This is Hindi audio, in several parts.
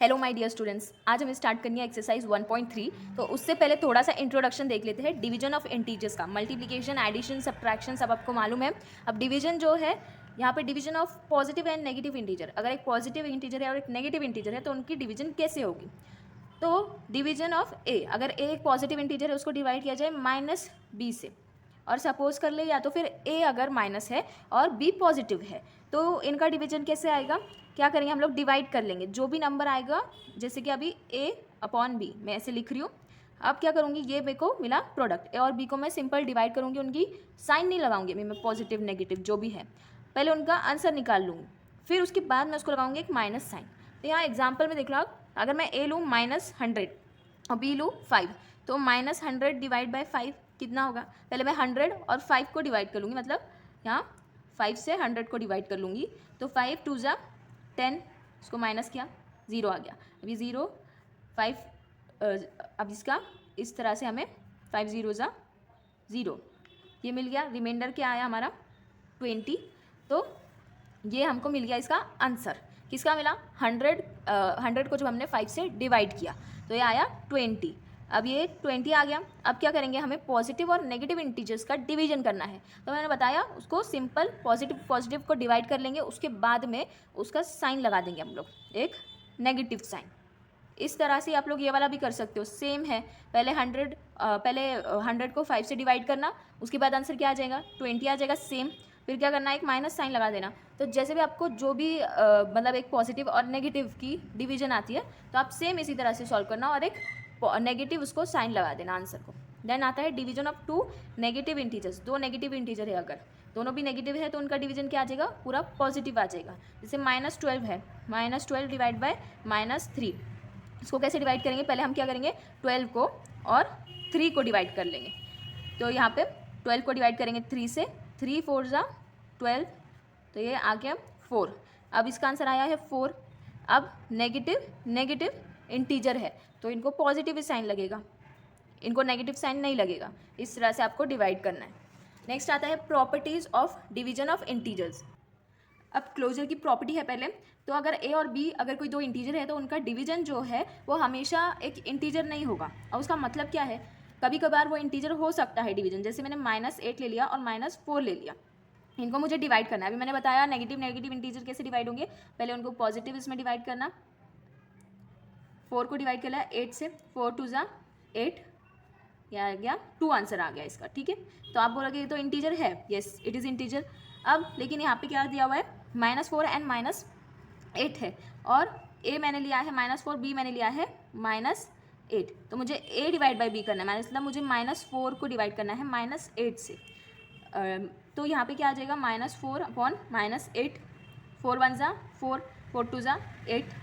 हेलो माय डियर स्टूडेंट्स, आज हम स्टार्ट करेंगे एक्सरसाइज 1.3। तो उससे पहले थोड़ा सा इंट्रोडक्शन देख लेते हैं डिवीजन ऑफ इंटीजर्स का। मल्टीप्लिकेशन, एडिशन, सब्ट्रैक्शन सब आपको मालूम है। अब डिवीजन जो है यहाँ पे division of positive and negative integer. अगर एक पॉजिटिव इंटीजर है और एक नेगेटिव इंटीजर है तो उनकी डिवीजन कैसे होगी। तो डिवीजन ऑफ ए, अगर ए एक पॉजिटिव इंटीजर है उसको डिवाइड किया जाए -b से, और सपोज कर ले या तो फिर ए अगर माइनस है और बी पॉजिटिव है तो इनका डिवीजन कैसे आएगा। क्या करेंगे हम लोग, डिवाइड कर लेंगे जो भी नंबर आएगा। जैसे कि अभी a अपॉन बी मैं ऐसे लिख रही हूँ। अब क्या करूँगी, ये मेरे को मिला प्रोडक्ट, ए और बी को मैं सिंपल डिवाइड करूँगी, उनकी साइन नहीं लगाऊंगी मैं पॉजिटिव नेगेटिव जो भी है, पहले उनका आंसर निकाल लूँगी, फिर उसके बाद मैं उसको लगाऊंगी एक माइनस साइन। तो यहाँ एग्जाम्पल में देख लो आप, अगर मैं a लूँ -100 और b लूँ 5, तो -100 डिवाइड बाई 5 कितना होगा। पहले मैं 100 और 5 को डिवाइड कर लूँगी, मतलब यहाँ 5 से 100 को डिवाइड कर लूँगी। तो 5 2 ज़ा 10, इसको माइनस किया, 0 आ गया। अभी 0 5, अब इसका इस तरह से हमें 5 0 ज़ा 0 ये मिल गया। रिमाइंडर क्या आया हमारा 20। तो ये हमको मिल गया इसका आंसर। किसका मिला, 100 को जब हमने 5 से डिवाइड किया तो ये आया 20। अब ये 20 आ गया। अब क्या करेंगे, हमें पॉजिटिव और नेगेटिव इंटीजर्स का डिवीजन करना है। तो मैंने बताया उसको सिंपल पॉजिटिव को डिवाइड कर लेंगे, उसके बाद में उसका साइन लगा देंगे हम लोग, एक नेगेटिव साइन। इस तरह से आप लोग ये वाला भी कर सकते हो, सेम है। पहले 100 को 5 से डिवाइड करना, उसके बाद आंसर क्या आ जाएगा 20 आ जाएगा, सेम। फिर क्या करना है, एक माइनस साइन लगा देना। तो जैसे भी आपको जो भी मतलब एक पॉजिटिव और नेगेटिव की डिवीजन आती है तो आप सेम इसी तरह से सॉल्व करना और एक नेगेटिव उसको साइन लगा देना आंसर को। देन आता है division of two negative integers. दो नेगेटिव इंटीजर है, अगर दोनों भी नेगेटिव है तो उनका डिवीजन क्या आ जाएगा, पूरा पॉजिटिव आ जाएगा। जैसे -12 है, -12 डिवाइड बाय -3, इसको कैसे डिवाइड करेंगे, पहले हम क्या करेंगे 12 को और 3 को डिवाइड कर लेंगे। तो यहाँ पे 12 को डिवाइड करेंगे 3 से, 3 4 ज़ा 12, तो ये आ गया 4। अब इसका आंसर आया है 4। अब नेगेटिव इंटीजर है तो इनको पॉजिटिव साइन लगेगा, इनको नेगेटिव साइन नहीं लगेगा। इस तरह से आपको डिवाइड करना है। नेक्स्ट आता है properties of division of integers. अब क्लोजर की प्रॉपर्टी है पहले, तो अगर a और b अगर कोई दो इंटीजर है तो उनका डिवीजन जो है वो हमेशा एक इंटीजर नहीं होगा। और उसका मतलब क्या है, कभी कभार वो इंटीजर हो सकता है डिवीजन। जैसे मैंने -8 ले लिया और -4 ले लिया, इनको मुझे डिवाइड करना है। अभी मैंने बताया नेगेटिव इंटीजर कैसे डिवाइड होंगे, पहले उनको पॉजिटिव इसमें डिवाइड करना। 4 को डिवाइड कर लिया 8 से, 4 2 ज़ा 8, यह आ गया 2, आंसर आ गया इसका। ठीक है, तो आप बोलोगे ये तो इंटीजर है, येस इट इज़ इंटीजर। अब लेकिन यहाँ पे क्या दिया हुआ है, -4 एंड -8 है, और a मैंने लिया है -4, b मैंने लिया है -8। तो मुझे a डिवाइड बाई b करना है, मतलब मुझे -4 को डिवाइड करना है -8 से। तो यहाँ पे क्या आ जाएगा, -4 अपॉन -8, 4 1 ज़ा 4, 4 2 ज़ा 8।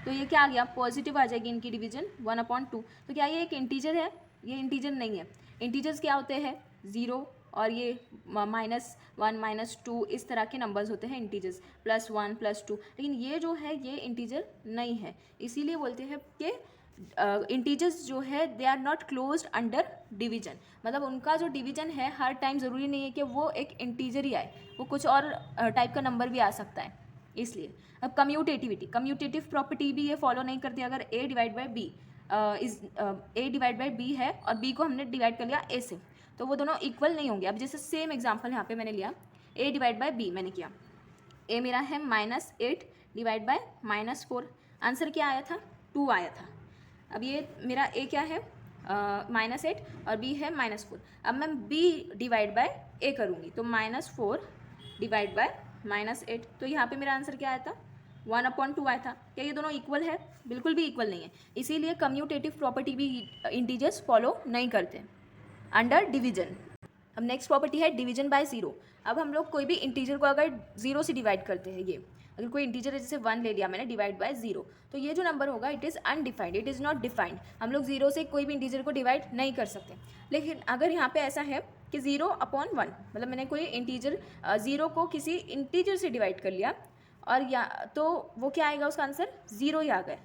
तो ये क्या आ गया, पॉजिटिव आ जाएगी इनकी डिवीजन 1/2। तो क्या ये एक इंटीजर है, ये इंटीजर नहीं है। इंटीजर्स क्या होते हैं, 0 और ये -1 -2 इस तरह के नंबर्स होते हैं इंटीजर्स, +1 +2। लेकिन ये जो है ये इंटीजर नहीं है, इसीलिए बोलते हैं कि इंटीजर्स जो है they are not closed under division. मतलब उनका जो डिवीजन है हर टाइम ज़रूरी नहीं है कि वो एक इंटीजर ही आए, वो कुछ और टाइप का नंबर भी आ सकता है, इसलिए। अब कम्यूटेटिव प्रॉपर्टी भी ये फॉलो नहीं करती। अगर a divide by b a divide by b है और b को हमने डिवाइड कर लिया a से, तो वो दोनों इक्वल नहीं होंगे। अब जैसे सेम एग्जांपल यहाँ पे मैंने लिया, a डिवाइड बाई बी मैंने किया, a मेरा है -8 डिवाइड बाय -4, आंसर क्या आया था 2 आया था। अब ये मेरा a क्या है -8 और b है -4। अब मैं b डिवाइड बाय a करूँगी तो -4 डिवाइड बाय -8, तो यहाँ पे मेरा आंसर क्या आया था 1/2 आया था। क्या ये दोनों इक्वल है, बिल्कुल भी इक्वल नहीं है, इसीलिए कम्यूटेटिव प्रॉपर्टी भी इंटीजर्स फॉलो नहीं करते अंडर डिवीजन। अब नेक्स्ट प्रॉपर्टी है डिवीजन बाय 0। अब हम लोग कोई भी इंटीजर को अगर 0 से डिवाइड करते हैं, ये अगर कोई इंटीजर है जैसे 1 ले लिया मैंने डिवाइड बाय 0, तो ये जो नंबर होगा it is undefined, it is not defined. हम लोग 0 से कोई भी इंटीजर को डिवाइड नहीं कर सकते। लेकिन अगर यहाँ पे ऐसा है कि 0/1, मतलब मैंने कोई इंटीजर 0 को किसी इंटीजर से डिवाइड कर लिया, और या तो वो क्या आएगा, उसका आंसर 0 ही आ गया।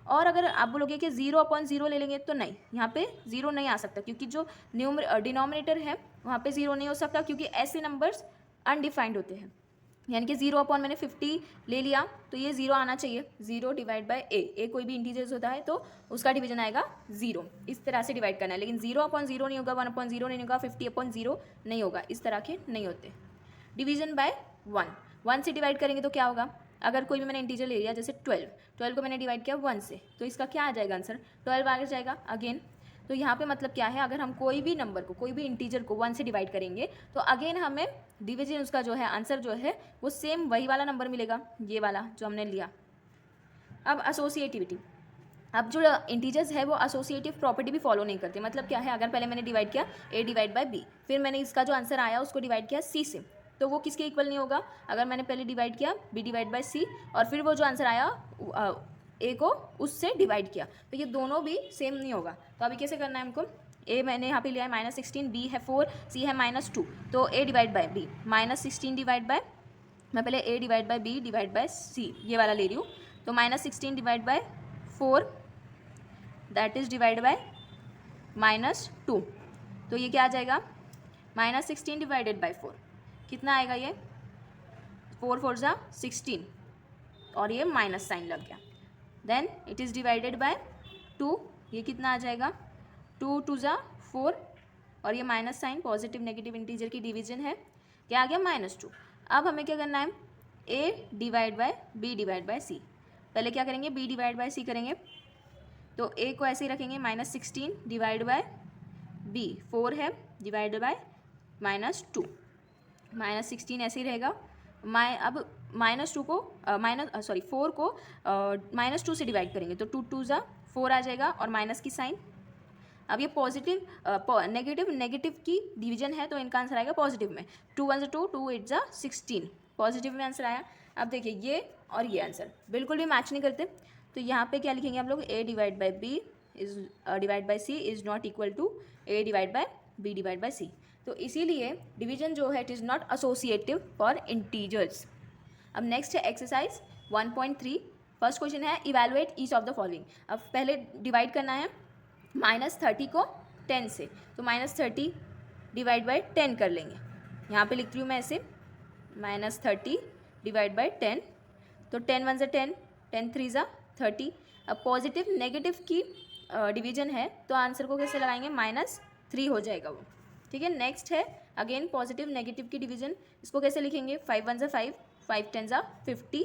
और अगर आप बोलोगे कि 0/0 ले लेंगे तो नहीं, यहाँ पे 0 नहीं आ सकता, क्योंकि जो डिनोमिनेटर है वहाँ पे 0 नहीं हो सकता, क्योंकि ऐसे नंबर्स अनडिफाइंड होते हैं। यानी कि 0 अपॉन मैंने 50 ले लिया तो ये 0 आना चाहिए, 0 डिवाइड बाय ए कोई भी इंटीजर्स होता है तो उसका डिवीजन आएगा 0। इस तरह से डिवाइड करना है, लेकिन 0 अपॉन 0 नहीं होगा, 1 अपॉन 0 नहीं होगा, 50 अपॉन 0 नहीं होगा, इस तरह के नहीं होते। डिवीजन बाय 1 से डिवाइड करेंगे तो क्या होगा, अगर कोई भी मैंने इंटीजर ले लिया जैसे 12 को मैंने डिवाइड किया 1 से, तो इसका क्या आ जाएगा आंसर, 12 आ जाएगा अगेन। तो यहाँ पे मतलब क्या है, अगर हम कोई भी नंबर को, कोई भी इंटीजर को 1 से डिवाइड करेंगे तो अगेन हमें डिवीजन उसका जो है आंसर जो है वो सेम वही वाला नंबर मिलेगा, ये वाला जो हमने लिया। अब एसोसिएटिविटी, अब जो इंटीजर्स है वो एसोसिएटिव प्रॉपर्टी भी फॉलो नहीं करते। मतलब क्या है, अगर पहले मैंने डिवाइड किया a डिवाइड बाय b, फिर मैंने इसका जो आंसर आया उसको डिवाइड किया c से, तो वो किसके इक्वल नहीं होगा। अगर मैंने पहले डिवाइड किया b डिवाइड बाय c और फिर वो जो आंसर आया a को उससे डिवाइड किया, तो ये दोनों भी सेम नहीं होगा। तो अभी कैसे करना है हमको, a मैंने यहाँ पे लिया है -16, b है 4, c है -2, तो a divide by b -16 divide by, मैं पहले a divide by b divide by c ये वाला ले रही हूँ, तो -16 divide by 4 that is divide by -2, तो ये क्या आ जाएगा, -16 डिवाइडेड बाय 4 कितना आएगा, ये 4 4 जा 16 और ये माइनस साइन लग गया। Then it is divided by 2, ये कितना आ जाएगा, 2 2 जा 4 और ये minus sign, positive negative integer की डिवीजन है, क्या आ गया -2। अब हमें क्या करना है, a divide by b divide by c, पहले क्या करेंगे b डिवाइड बाय c करेंगे, तो a को ऐसे ही रखेंगे -16 डिवाइड बाय b 4 है डिवाइड बाय -2, -16 ऐसे ही रहेगा। अब -2 को 4 को -2 से डिवाइड करेंगे तो 2 2 जा 4 आ जाएगा और माइनस की साइन। अब ये पॉजिटिव नेगेटिव की डिवीजन है तो इनका आंसर आएगा पॉजिटिव में, 2 1 2 2 8 जा 16, पॉजिटिव में आंसर आया। अब देखिए ये और ये आंसर बिल्कुल भी मैच नहीं करते, तो यहाँ पे क्या लिखेंगे हम लोग, a divide by b is divide by c is not equal to a divide by b divide by c। तो इसीलिए डिवीजन जो है it is not associative for integers. अब नेक्स्ट है एक्सरसाइज 1.3, फर्स्ट क्वेश्चन है evaluate each of the following. अब पहले डिवाइड करना है -30 को 10 से, तो -30 डिवाइड बाई 10 कर लेंगे, यहाँ पे लिखती हूँ मैं ऐसे -30 डिवाइड बाई 10, तो 10 1 ज़ा 10, 10 3 ज़ा 30। अब पॉजिटिव नेगेटिव की डिवीजन है तो आंसर को कैसे लगाएंगे, -3 हो जाएगा वो, ठीक है। नेक्स्ट है अगेन पॉजिटिव नेगेटिव की डिवीजन, इसको कैसे लिखेंगे, 5 1 ज़ा 5, 5 10 ज़ा 50,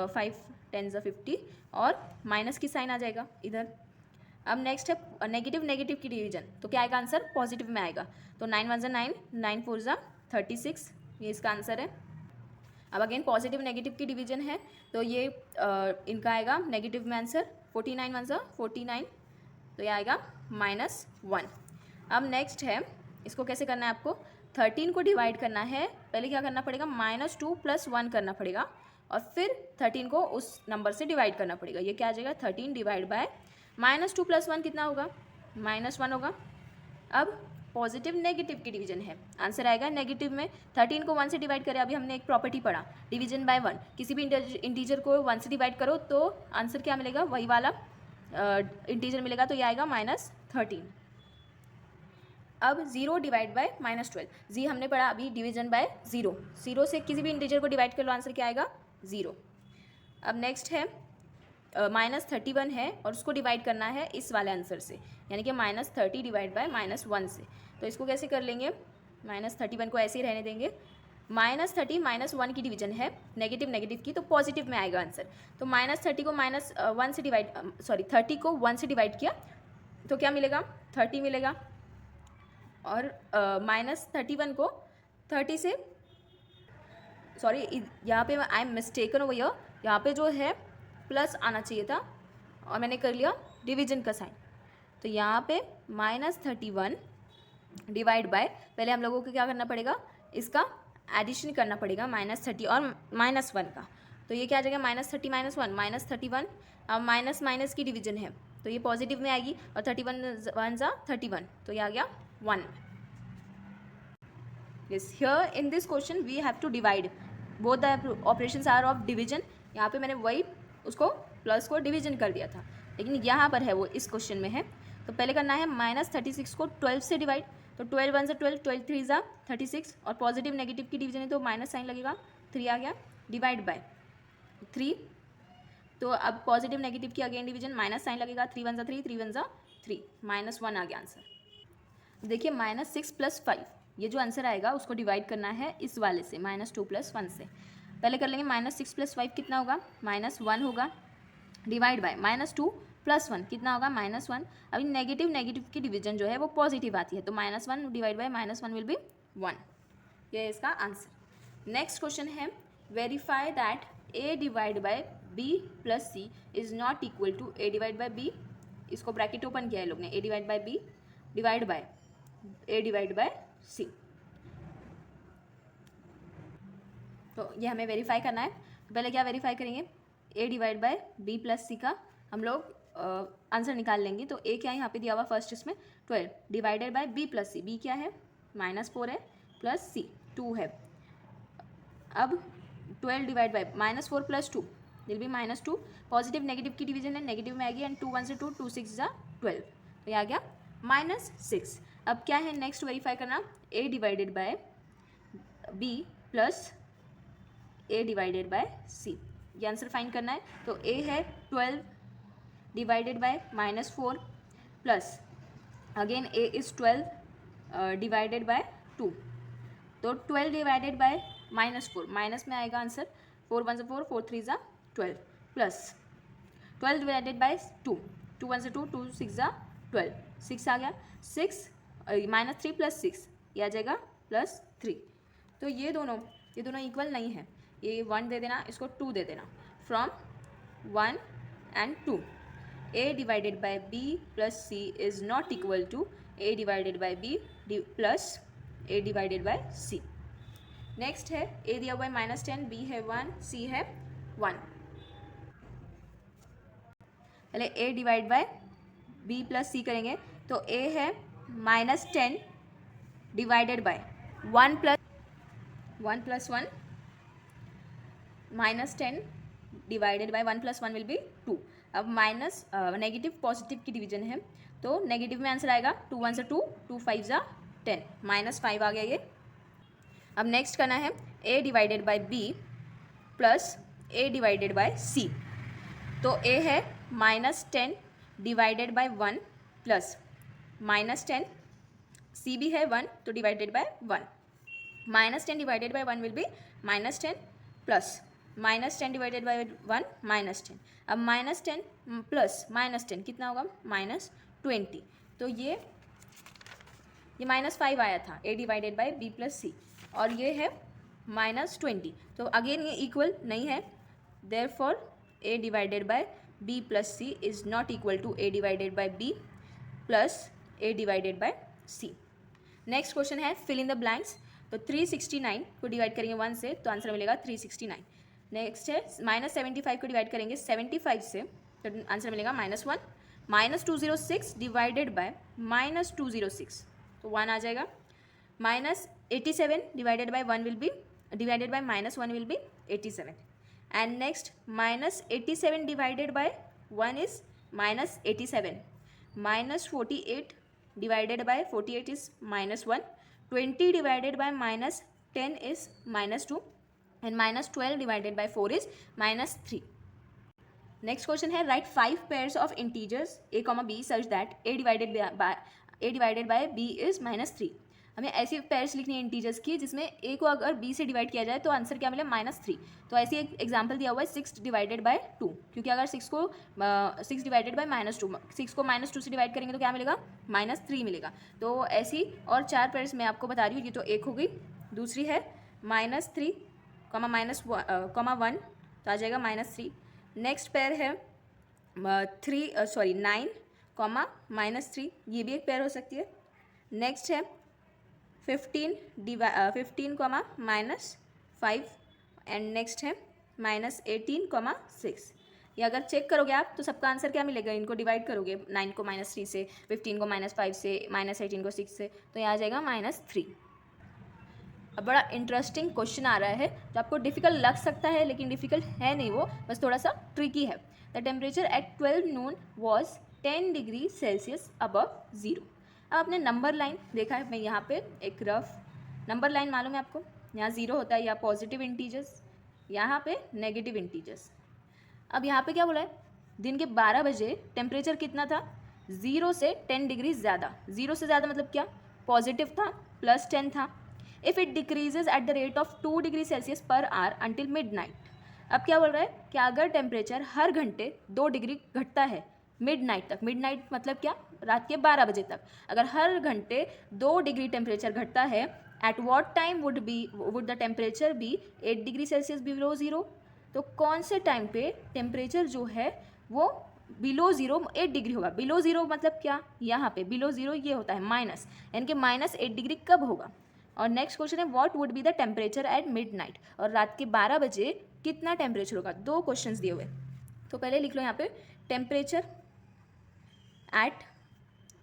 5 10 ज़ा 50 और माइनस की साइन आ जाएगा इधर। अब नेक्स्ट है नेगेटिव की डिवीजन, तो क्या आएगा आंसर, पॉजिटिव में आएगा, तो 9 1 ज़ा 9, 9 4 ज़ा 36, ये इसका आंसर है। अब अगेन पॉजिटिव नेगेटिव की डिवीजन है तो ये इनका आएगा नेगेटिव में आंसर, 49 1 ज़ा 49, तो ये आएगा -1। अब नेक्स्ट है इसको कैसे करना है आपको, 13 को डिवाइड करना है, पहले क्या करना पड़ेगा, -2 + 1 करना पड़ेगा और फिर 13 को उस नंबर से डिवाइड करना पड़ेगा, ये क्या आ जाएगा, 13 डिवाइड बाय -2 + 1 कितना होगा, -1 होगा। अब पॉजिटिव नेगेटिव की डिवीजन है, आंसर आएगा नेगेटिव में, 13 को 1 से डिवाइड करें, अभी हमने एक प्रॉपर्टी पढ़ा डिवीजन बाय 1, किसी भी इंटीजर को 1 से डिवाइड करो तो आंसर क्या मिलेगा, वही वाला इंटीजर मिलेगा, तो ये आएगा -13। अब 0 डिवाइड बाय -12, जी हमने पढ़ा अभी डिवीजन बाय 0, 0 से किसी भी इंटीजर को डिवाइड कर लो, आंसर क्या आएगा 0। अब नेक्स्ट है -31 है और उसको डिवाइड करना है इस वाले आंसर से, यानी कि -30 डिवाइड बाय -1 से, तो इसको कैसे कर लेंगे, -31 को ऐसे ही रहने देंगे, -30 -1 की डिवीजन है नेगेटिव की, तो पॉजिटिव में आएगा आंसर, तो -30 को -1 से डिवाइड 30 को 1 से डिवाइड किया तो क्या मिलेगा, 30 मिलेगा, और -31 को 30 से यहाँ पे I am mistaken over here, यहाँ पे जो है प्लस आना चाहिए था और मैंने कर लिया डिवीजन का साइन, तो यहाँ पे -31 डिवाइड बाय, पहले हम लोगों को क्या करना पड़ेगा, इसका एडिशन करना पड़ेगा -30 और -1 का, तो ये क्या आ जाएगा, -30 -1 -31। अब माइनस की डिवीजन है तो ये पॉजिटिव में आएगी और 31 1 ज़ा 31, तो ये आ गया 1। Yes, here in this question we have to divide, both the operations are of division, यहाँ पे मैंने वही उसको प्लस को डिवीजन कर दिया था, लेकिन यहाँ पर है वो इस क्वेश्चन में है, तो पहले करना है -36 को 12 से डिवाइड, तो 12 1 ज़ा 12, 12 3 ज़ा 36 और पॉजिटिव नेगेटिव की डिवीजन है तो माइनस साइन लगेगा, 3 आ गया, डिवाइड बाय 3, तो अब पॉजिटिव नेगेटिव की अगेन डिवीजन, माइनस साइन लगेगा, 3 वन ज़ा 3, 3 वन ज़ा 3, -1 आ गया आंसर। देखिए -6 + 5, ये जो आंसर आएगा उसको डिवाइड करना है इस वाले से, -2 + 1 से। पहले कर लेंगे, -6 + 5 कितना होगा, -1 होगा, डिवाइड बाय -2 + 1 कितना होगा, -1। अभी नेगेटिव नेगेटिव की डिवीजन जो है वो पॉजिटिव आती है, तो -1 डिवाइड बाय -1 विल बी 1, ये है इसका आंसर। नेक्स्ट क्वेश्चन है, verify that a divide by b + c is not equal to a divide by b, इसको ब्रैकेट ओपन किया है लोग ने, a divide by b divide by a divide by c, तो ये हमें वेरीफाई करना है। तो पहले क्या वेरीफाई करेंगे, a divide by b + c का हम लोग आंसर निकाल लेंगे। तो a क्या है यहाँ पे दिया हुआ फर्स्ट, इसमें 12 divided by b + c, b क्या है -4 है, प्लस c 2 है। अब 12 divide by -4 + 2 will be -2, positive negative की डिवीजन है, नेगेटिव में आएगी, एंड 2 1 से 2, 2 6 ज़ा 12, तो ये आ गया -6। अब क्या है नेक्स्ट वेरीफाई करना, a divided by b plus a divided by c, ये आंसर फाइंड करना है। तो a है 12 divided by -4 plus again a is 12 divided by 2, तो 12 डिवाइडेड बाय -4, माइनस में आएगा आंसर, 4 1 से 4, 4 3 ज़ा 12, प्लस 12 डिवाइडेड बाय 2, 2 1 से 2, 2 6 ज़ा 12, 6 आ गया, 6 -3 + 6 ये आ जाएगा +3। तो ये दोनों इक्वल नहीं है, ये 1 दे देना, इसको 2 दे देना, from 1 and 2 a divided by b + c is not equal to a divided by b plus a divided by c। Next है, a दिया हुआ है -10, b है 1, c है 1। पहले a divide by b + c करेंगे, तो a है -10 divided by 1 + 1 -10 divided by 1 + 1 will be 2। अब माइनस नेगेटिव पॉजिटिव की डिवीजन है, तो नेगेटिव में आंसर आएगा, 2 1 से 2, 2 5 ज़ा 10, -5 आ गया ये। अब नेक्स्ट करना है, a divided by b plus a divided by c, तो a है -10 डिवाइडेड बाय 1 प्लस -10, c भी है 1, तो divided by 1, -10 divided by 1 will be -10 plus -10 divided by 1 -10। अब -10 प्लस -10 कितना होगा, -20, तो ये -5 आया था a divided by b + c, और ये है -20, तो अगेन ये इक्वल नहीं है, therefore a divided by b + c is not equal to a divided by b plus a divided by c। Next question है, फिल इन द ब्लैंक्स। तो 369 को डिवाइड करेंगे 1 से, तो आंसर मिलेगा 369। नेक्स्ट है, -75 को डिवाइड करेंगे 75 से, तो आंसर मिलेगा -1। -206 डिवाइडेड बाय -206, तो 1 आ जाएगा। -87 divided by 1 will be, divided by -1 will be 87। And next -87 divided by 1 is -87, -48 divided by 48 is -1, 20 divided by -10 is -2, and -12 divided by 4 is -3. Next question है, write 5 pairs of integers a, b such that a divided by b is -3। हमें ऐसी पेयर्स लिखनी है इंटीजर्स की जिसमें a को अगर b से डिवाइड किया जाए तो आंसर क्या मिले, -3। तो ऐसी एक एग्जांपल दिया हुआ है 6 डिवाइडेड बाय 2, क्योंकि अगर 6 डिवाइडेड बाय -2, 6 को -2 से डिवाइड करेंगे तो क्या मिलेगा, -3 मिलेगा। तो ऐसी और 4 पेयर्स मैं आपको बता रही हूँ, ये तो एक हो गई, दूसरी है -3, -1, तो आ जाएगा -3। नेक्स्ट पेयर है 9, -3, ये भी एक पेयर हो सकती है। नेक्स्ट है 15, -5, एंड नेक्स्ट है -18, 6। ये अगर चेक करोगे आप तो सबका आंसर क्या मिलेगा, इनको डिवाइड करोगे, 9 को -3 से, 15 को -5 से, -18 को 6 से, तो यहाँ आ जाएगा -3। अब बड़ा इंटरेस्टिंग क्वेश्चन आ रहा है जो आपको डिफिकल्ट लग सकता है, लेकिन डिफिकल्ट है नहीं, वो बस थोड़ा सा ट्रिकी है। The temperature at 12 noon was 10 degree Celsius above 0। अब आपने नंबर लाइन देखा है, मैं यहाँ पे एक रफ नंबर लाइन मालूम है आपको, यहाँ 0 होता है या पॉजिटिव इंटीजर्स, यहाँ पे नेगेटिव इंटीजर्स। अब यहाँ पे क्या बोला है, दिन के 12 बजे टेम्परेचर कितना था, 0 से 10 डिग्री ज़्यादा। 0 से ज़्यादा मतलब क्या, पॉजिटिव था, +10 था। If it decreases eight the rate of 2 degree Celsius per our until midnight. अब क्या बोल रहा है कि अगर टेम्परेचर हर घंटे 2 डिग्री घटता है मिडनाइट तक, मिडनाइट मतलब क्या, रात के 12 बजे तक, अगर हर घंटे 2 डिग्री टेम्परेचर घटता है, at what time would the temperature be 8 degree Celsius below zero. तो कौन से टाइम पे टेम्परेचर जो है वो बिलो ज़ीरो 8 डिग्री होगा। बिलो ज़ीरो मतलब क्या, यहाँ पे बिलो ज़ीरो ये होता है माइनस, यानी कि -8 डिग्री कब होगा। और नेक्स्ट क्वेश्चन है what would be the temperature at midnight, और रात के 12 बजे कितना टेम्परेचर होगा। 2 क्वेश्चंस दिए हुए, तो पहले लिख लो यहाँ पे टेम्परेचर एट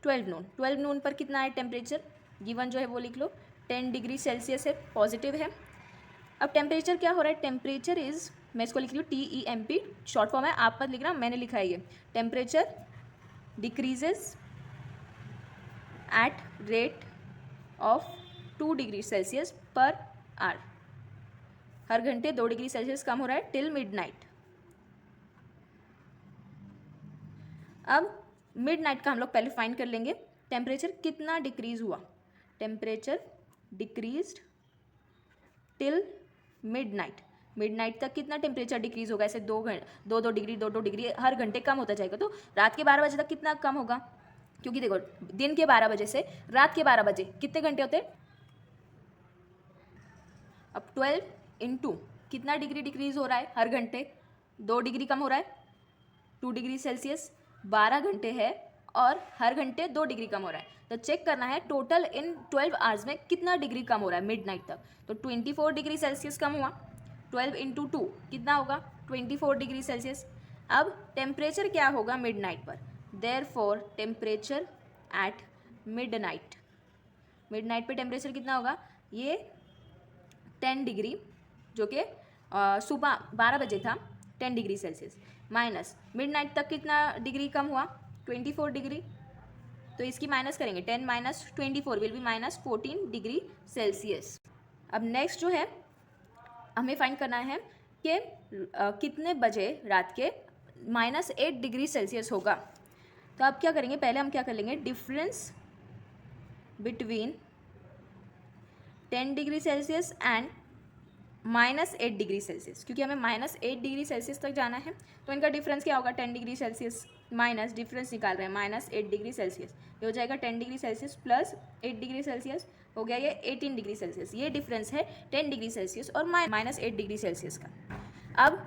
12 नून। 12 नून पर कितना है टेम्परेचर, गिवन जो है वो लिख लो, 10 डिग्री सेल्सियस है, पॉजिटिव है। अब टेम्परेचर क्या हो रहा है, टेम्परेचर इज़, मैं इसको लिख रही हूँ TEMP, शॉर्ट फॉर्म है, आप मत लिखना, मैंने लिखा है ये। Temperature decreases at rate of 2 degree Celsius per hour, हर घंटे 2 डिग्री सेल्सियस कम हो रहा है टिल मिडनाइट। अब मिडनाइट का हम लोग पहले फाइंड कर लेंगे, टेम्परेचर कितना डिक्रीज हुआ, temperature decreased till midnight. Midnight तक कितना टेम्परेचर डिक्रीज होगा, ऐसे 2 डिग्री हर घंटे कम होता जाएगा। तो रात के 12 बजे तक कितना कम होगा, क्योंकि देखो दिन के 12 बजे से रात के 12 बजे कितने घंटे होते हैं, अब 12 इंटू कितना डिग्री डिक्रीज हो रहा है, हर घंटे 2 डिग्री कम हो रहा है, 2 डिग्री सेल्सियस, 12 घंटे है और हर घंटे 2 डिग्री कम हो रहा है। तो चेक करना है टोटल इन 12 आवर्स में कितना डिग्री कम हो रहा है मिडनाइट तक। तो 24 डिग्री सेल्सियस कम हुआ, 12 इंटू 2 कितना होगा, 24 डिग्री सेल्सियस। अब टेम्परेचर क्या होगा मिडनाइट पर, therefore temperature at midnight, midnight पे टेम्परेचर कितना होगा, ये 10 डिग्री जो कि सुबह 12 बजे था 10 डिग्री सेल्सियस, माइनस मिडनाइट तक कितना डिग्री कम हुआ, 24 डिग्री। तो इसकी माइनस करेंगे, 10 minus 24 will be -14 degree Celsius. अब नेक्स्ट जो है हमें फाइंड करना है कि कितने बजे रात के -8 डिग्री सेल्सियस होगा। तो अब क्या करेंगे, पहले हम क्या कर लेंगे, difference between 10 degree Celsius and -8 degree Celsius, क्योंकि हमें -8 डिग्री सेल्सियस तक जाना है। तो इनका डिफरेंस क्या होगा, 10 डिग्री सेल्सियस माइनस डिफरेंस निकाल रहे हैं -8 डिग्री सेल्सियस, ये हो जाएगा 10 degree Celsius plus 8 degree Celsius, हो गया ये 18 डिग्री सेल्सियस। ये डिफरेंस है 10 डिग्री सेल्सियस और -8 डिग्री सेल्सियस का। अब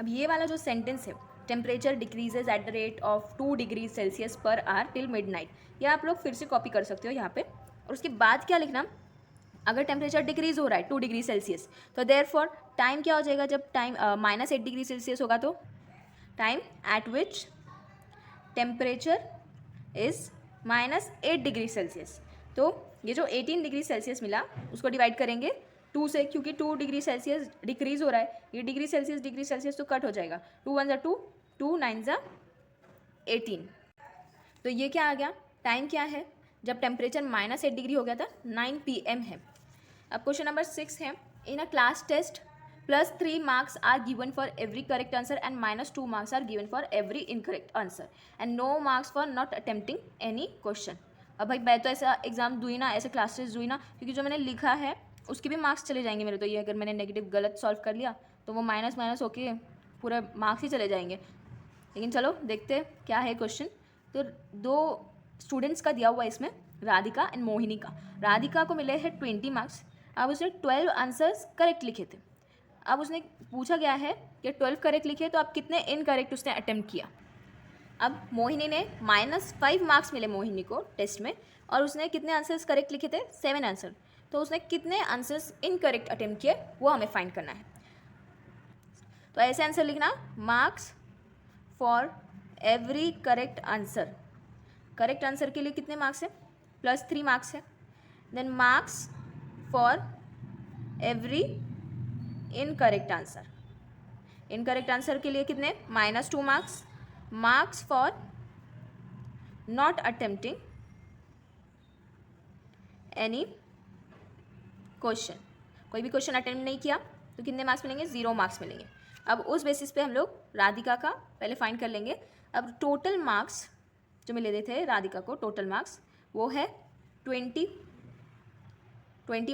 ये वाला जो सेंटेंस है, temperature decreases eight the rate of 2 degree Celsius per our till midnight, ये आप लोग फिर से कॉपी कर सकते हो यहाँ पे। और उसके बाद क्या लिखना, अगर टेम्परेचर डिक्रीज हो रहा है 2 डिग्री सेल्सियस, तो देयरफॉर टाइम क्या हो जाएगा, जब टाइम -8 डिग्री सेल्सियस होगा तो time eight which temperature is -8 degree Celsius. तो ये जो 18 डिग्री सेल्सियस मिला उसको डिवाइड करेंगे 2 से, क्योंकि 2 डिग्री सेल्सियस डिक्रीज हो रहा है, ये डिग्री सेल्सियस तो कट हो जाएगा, 2 1 ज़ा 2, 2 9 ज़ा 18। तो ये क्या आ गया, टाइम क्या है जब टेम्परेचर -8 डिग्री हो गया था, 9 PM है। अब क्वेश्चन नंबर 6 है, in a class test +3 marks are given for every correct answer and -2 marks are given for every incorrect answer and no marks for not attempting any question. अब भाई मैं तो ऐसा एग्जाम दूँ ना, ऐसे क्लास टेस्ट दूँ ना, क्योंकि जो मैंने लिखा है उसके भी मार्क्स चले जाएंगे मेरे। तो ये अगर मैंने नेगेटिव गलत सॉल्व कर लिया तो वो माइनस होके पूरे मार्क्स ही चले जाएंगे। लेकिन चलो देखते हैं क्या है क्वेश्चन। तो 2 स्टूडेंट्स का दिया हुआ है इसमें, राधिका एंड मोहिनी का। राधिका को मिले हैं 20 मार्क्स। अब उसने 12 आंसर्स करेक्ट लिखे थे। अब उसने पूछा गया है कि 12 करेक्ट लिखे तो अब कितने इनकरेक्ट उसने अटेम्प्ट किया। अब मोहिनी ने -5 मार्क्स मिले मोहिनी को टेस्ट में, और उसने कितने आंसर्स करेक्ट लिखे थे, 7 आंसर। तो उसने कितने आंसर्स इनकरेक्ट अटेम्प्ट किए वो हमें फाइंड करना है। तो ऐसे आंसर लिखना, marks for every correct answer. Correct answer के लिए कितने मार्क्स है, +3 मार्क्स है। Then marks for every incorrect answer, incorrect answer के लिए कितने, -2 marks. Marks for not attempting any question, कोई भी क्वेश्चन अटेम्प्ट नहीं किया तो कितने मार्क्स मिलेंगे, 0 मार्क्स मिलेंगे। अब उस बेसिस पे हम लोग राधिका का पहले फाइंड कर लेंगे। अब टोटल मार्क्स जो मिले थे राधिका को, टोटल मार्क्स वो है 20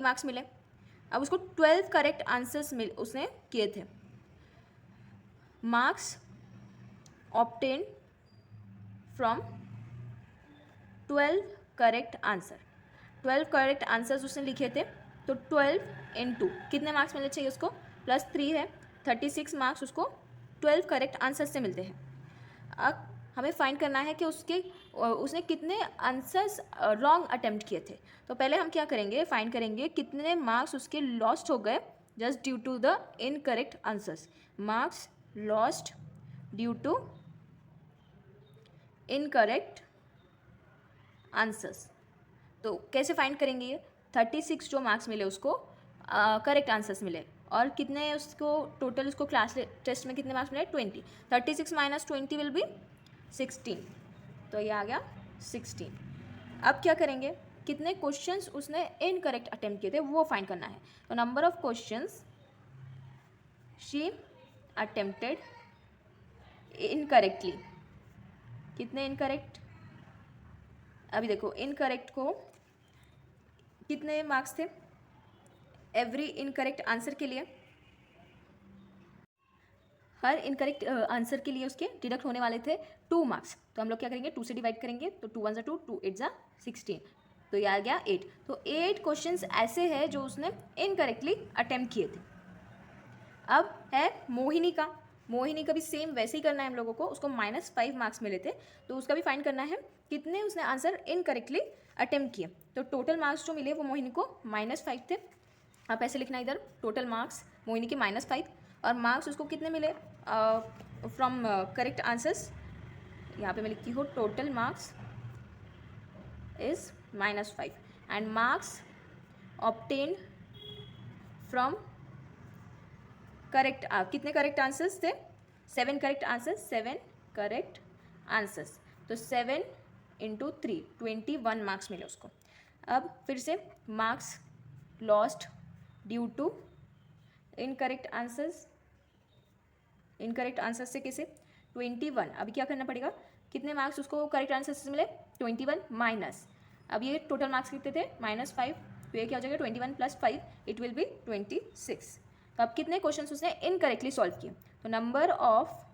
मार्क्स मिले। अब उसको 12 करेक्ट आंसर्स उसने किए थे। Marks obtain from 12 correct answer, 12 correct answers उसने लिखे थे, तो 12 इंटू कितने मार्क्स मिलने चाहिए उसको, +3 है, 36 मार्क्स उसको 12 करेक्ट आंसर से मिलते हैं। अब हमें फाइंड करना है कि उसने कितने आंसर्स रॉन्ग अटेम्प्ट किए थे। तो पहले हम क्या करेंगे, फाइंड करेंगे कितने मार्क्स उसके लॉस्ट हो गए just due to the incorrect answers. Marks lost due to incorrect answers. तो कैसे फाइंड करेंगे ये, 36 जो मार्क्स मिले उसको करेक्ट आंसर्स मिले, और कितने उसको टोटल उसको क्लास टेस्ट में कितने मार्क्स मिले, 20। 36 माइनस 20 विल बी 16, तो ये आ गया 16। अब क्या करेंगे, कितने क्वेश्चंस उसने इनकरेक्ट अटेम्प्ट किए थे वो फाइंड करना है। तो number of questions she attempted incorrectly, कितने इनकरेक्ट, अभी देखो इनकरेक्ट को कितने मार्क्स थे, एवरी इनकरेक्ट आंसर के लिए, हर इनकरेक्ट आंसर के लिए उसके डिडक्ट होने वाले थे 2 मार्क्स। तो हम लोग क्या करेंगे, 2 से डिवाइड करेंगे, तो 2 1 2, 2 8 16, तो ये आ गया 8। तो 8 क्वेश्चंस ऐसे हैं जो उसने इनकरेक्टली अटेम्प्ट किए थे। अब है मोहिनी का, मोहिनी का भी सेम वैसे ही करना है हम लोगों को, उसको -5 मार्क्स मिले थे, तो उसका भी फाइंड करना है कितने उसने आंसर इनकरेक्टली अटेम्प्ट किए। तो टोटल मार्क्स जो मिले वो मोहिनी को -5 थे। आप ऐसे लिखना इधर, टोटल मार्क्स मोहिनी के -5, और मार्क्स उसको कितने मिले फ्रॉम करेक्ट आंसर्स, यहाँ पे मैं लिखती हूँ total marks is -5 and marks obtained from correct, कितने करेक्ट आंसर्स थे, 7 करेक्ट आंसर्स, 7 करेक्ट आंसर्स, तो 7 इंटू 3 21 मार्क्स मिले उसको। अब फिर से marks lost due to incorrect answers, incorrect answer से कैसे, 21, अभी क्या करना पड़ेगा, कितने मार्क्स उसको करेक्ट आंसर से मिले, 21 माइनस, अब ये टोटल मार्क्स कितने थे -5, तो ये क्या हो जाएगा 21 + 5 इट विल बी 26। तो अब कितने क्वेश्चंस उसने इनकरेक्टली सॉल्व किए, तो number of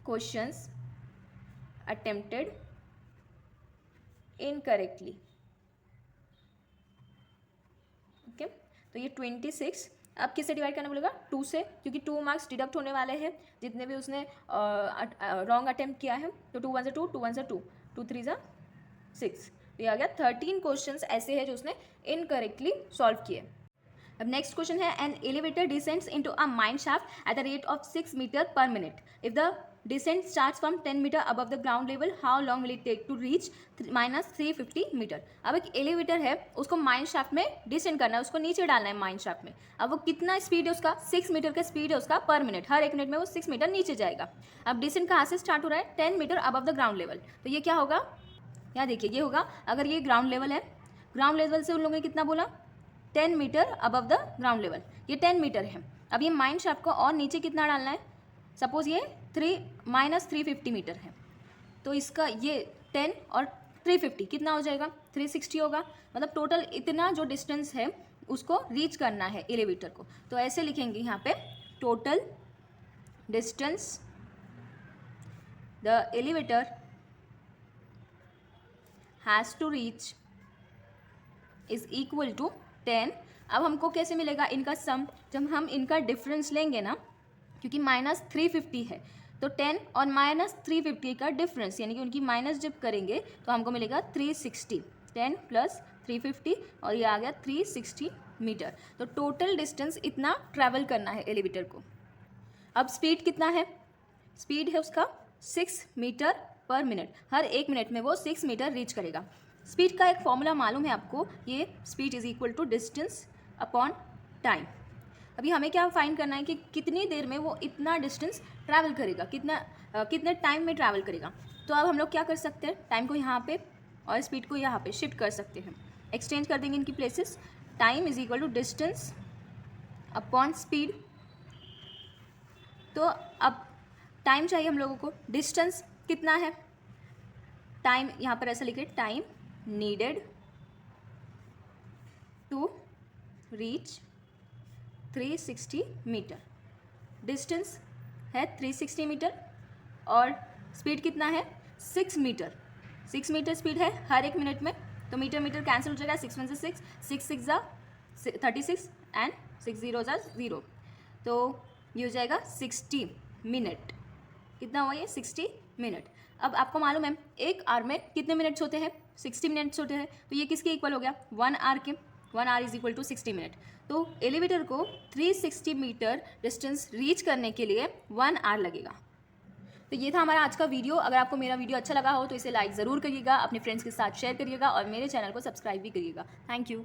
questions attempted incorrectly, okay, तो ये 26। अब किससे डिवाइड करना बोलेगा, 2 से, क्योंकि 2 मार्क्स डिडक्ट होने वाले हैं जितने भी उसने रॉन्ग अटेम्प्ट किया है, तो 2 1 2, 2 1 2, 2 3 6, तो ये आ गया 13 क्वेश्चंस ऐसे हैं जो उसने इनकरेक्टली सॉल्व किए। अब नेक्स्ट क्वेश्चन है, an elevator descends into a mine shaft at the rate of 6 metre per minute. If the descent starts from 10 metre above the ground level, how long will it take to reach -350 metre. अब एक एलिवेटर है, उसको माइन शाफ्ट में डिसेंड करना है, उसको नीचे डालना है माइन शाफ्ट में। अब वो कितना स्पीड है उसका, 6 मीटर का स्पीड है उसका पर मिनट, हर 1 मिनट में वो 6 मीटर नीचे जाएगा। अब डिसेंट कहाँ से स्टार्ट हो रहा है, 10 metre above the ground level, तो ये क्या होगा, यहाँ देखिए ये होगा, अगर ये ग्राउंड लेवल है, ग्राउंड लेवल से उन लोगों ने कितना बोला, 10 metre above the ground level, ये 10 मीटर है। अब ये माइन शाफ्ट को और नीचे कितना डालना है, सपोज ये -350 मीटर है, तो इसका ये 10 और 350 कितना हो जाएगा, 360 होगा। मतलब टोटल इतना जो डिस्टेंस है उसको रीच करना है एलिवेटर को, तो ऐसे लिखेंगे यहाँ पे, total distance the elevator has to reach is equal to 10। अब हमको कैसे मिलेगा इनका सम, जब हम इनका डिफरेंस लेंगे ना, क्योंकि -350 है, तो 10 और -350 का डिफरेंस, यानी कि उनकी माइनस जब करेंगे तो हमको मिलेगा 360, 10 + 350, और ये आ गया 360 मीटर। तो टोटल डिस्टेंस इतना ट्रैवल करना है एलिवेटर को। अब स्पीड कितना है, स्पीड है उसका 6 मीटर पर मिनट, हर 1 मिनट में वो 6 मीटर रीच करेगा। स्पीड का एक फॉर्मूला मालूम है आपको, ये speed is equal to distance upon time. अभी हमें क्या फाइंड करना है कि कितनी देर में वो इतना डिस्टेंस ट्रैवल करेगा, कितने टाइम में ट्रैवल करेगा। तो अब हम लोग क्या कर सकते हैं, टाइम को यहाँ पे और स्पीड को यहाँ पे शिफ्ट कर सकते हैं, एक्सचेंज कर देंगे इनकी places. Time is equal to distance upon speed. तो अब टाइम चाहिए हम लोगों को, डिस्टेंस कितना है, टाइम यहाँ पर ऐसा लिखे, time needed to reach 360 metre. Distance है 360 मीटर और स्पीड कितना है 6 मीटर। 6 मीटर स्पीड है हर एक मिनट में, तो मीटर मीटर कैंसिल हो जाएगा, 6 1 से 6, 6 6 जा 36 एंड 6 0 जा 0, तो ये हो जाएगा 60 मिनट। कितना हुआ ये 60 मिनट। अब आपको मालूम है एक आवर में कितने मिनट्स होते हैं, 60 मिनट्स होते हैं, तो ये किसके इक्वल हो गया 1 आवर के, 1 hour is equal to 60 minute. तो एलिवेटर को 360 मीटर डिस्टेंस रीच करने के लिए 1 आवर लगेगा। तो ये था हमारा आज का वीडियो। अगर आपको मेरा वीडियो अच्छा लगा हो तो इसे लाइक ज़रूर करिएगा, अपने फ्रेंड्स के साथ शेयर करिएगा और मेरे चैनल को सब्सक्राइब भी करिएगा। Thank you.